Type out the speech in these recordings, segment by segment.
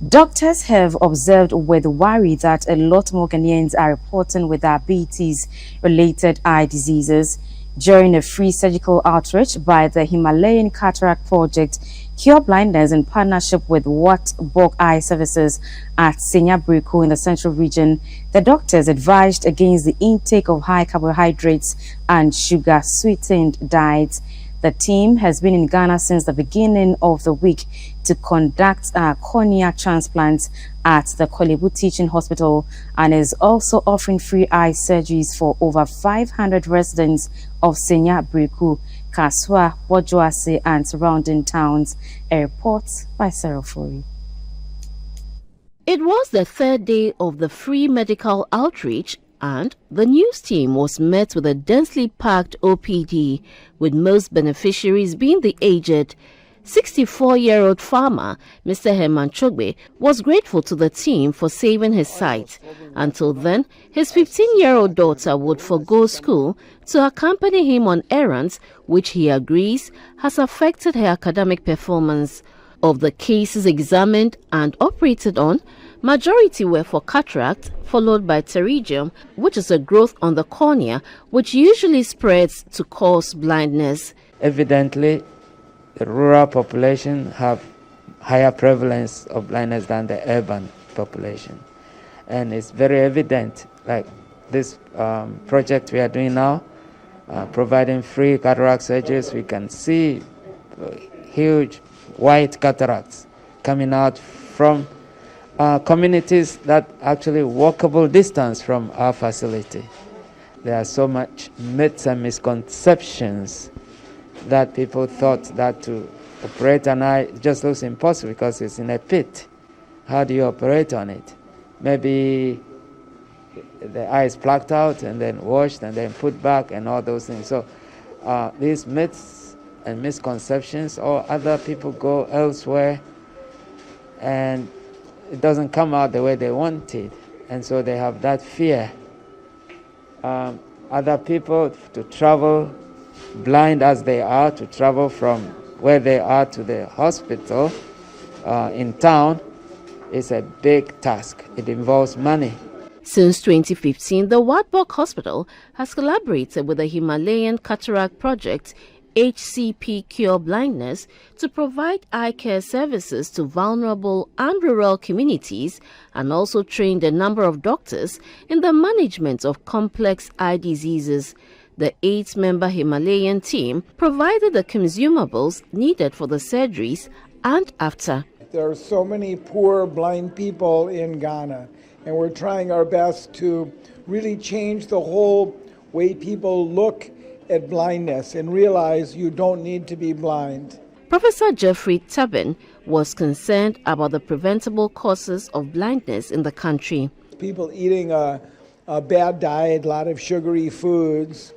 Doctors have observed with worry that a lot more Ghanaians are reporting with diabetes-related eye diseases. During a free surgical outreach by the Himalayan Cataract Project, Cure Blindness in partnership with Watborg Eye Services at Senya Breku in the Central Region, the doctors advised against the intake of high carbohydrates and sugar-sweetened diets. The team has been in Ghana since the beginning of the week to conduct cornea transplants at the Korle-Bu Teaching Hospital and is also offering free eye surgeries for over 500 residents of Senya Breku, Kasoa, Bawjiase and surrounding towns. A report by Sarah Ofori. It was the third day of the free medical outreach, and the news team was met with a densely packed OPD, with most beneficiaries being the aged 64-year-old farmer. Mr. Herman Chogbe was grateful to the team for saving his sight. Until then, his 15-year-old daughter would forgo school to accompany him on errands, which he agrees has affected her academic performance. Of the cases examined and operated on, majority were for cataract, followed by pterygium, which is a growth on the cornea, which usually spreads to cause blindness. Evidently, the rural population have higher prevalence of blindness than the urban population. And it's very evident, like this project we are doing now, providing free cataract surgeries, we can see huge white cataracts coming out from communities that actually walkable distance from our facility. There are so much myths and misconceptions that people thought that to operate an eye just looks impossible because it's in a pit. How do you operate on it? Maybe the eye is plucked out and then washed and then put back and all those things. So these myths and misconceptions, or other people go elsewhere and it doesn't come out the way they want it, and so they have that fear. Other people to travel, blind as they are, to travel from where they are to the hospital in town is a big task. It involves money. Since 2015, the Watborg Hospital has collaborated with the Himalayan Cataract Project, HCP Cure Blindness, to provide eye care services to vulnerable and rural communities, and also trained a number of doctors in the management of complex eye diseases. The 8-member Himalayan team provided the consumables needed for the surgeries and after. There are so many poor blind people in Ghana, and we're trying our best to really change the whole way people look at blindness and realize you don't need to be blind. Professor Geoffrey TABIN was concerned about the preventable causes of blindness in the country. People eating a bad diet, a lot of sugary foods,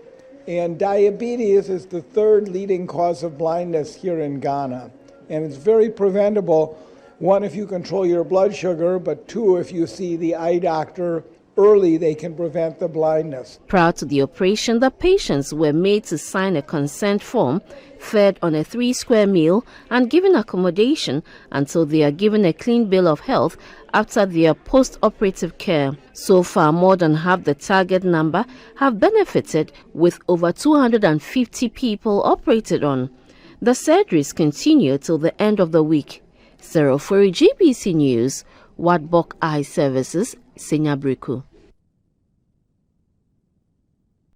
and diabetes is the third leading cause of blindness here in Ghana. And it's very preventable. One, if you control your blood sugar, but two, if you see the eye doctor early, they can prevent the blindness. Prior to the operation, the patients were made to sign a consent form, fed on a 3-square meal, and given accommodation until they are given a clean bill of health after their post-operative care. So far, more than half the target number have benefited, with over 250 people operated on. The surgeries continue till the end of the week. Sarah Ofori, GBC News, Watborg Eye Services, Senya Breku.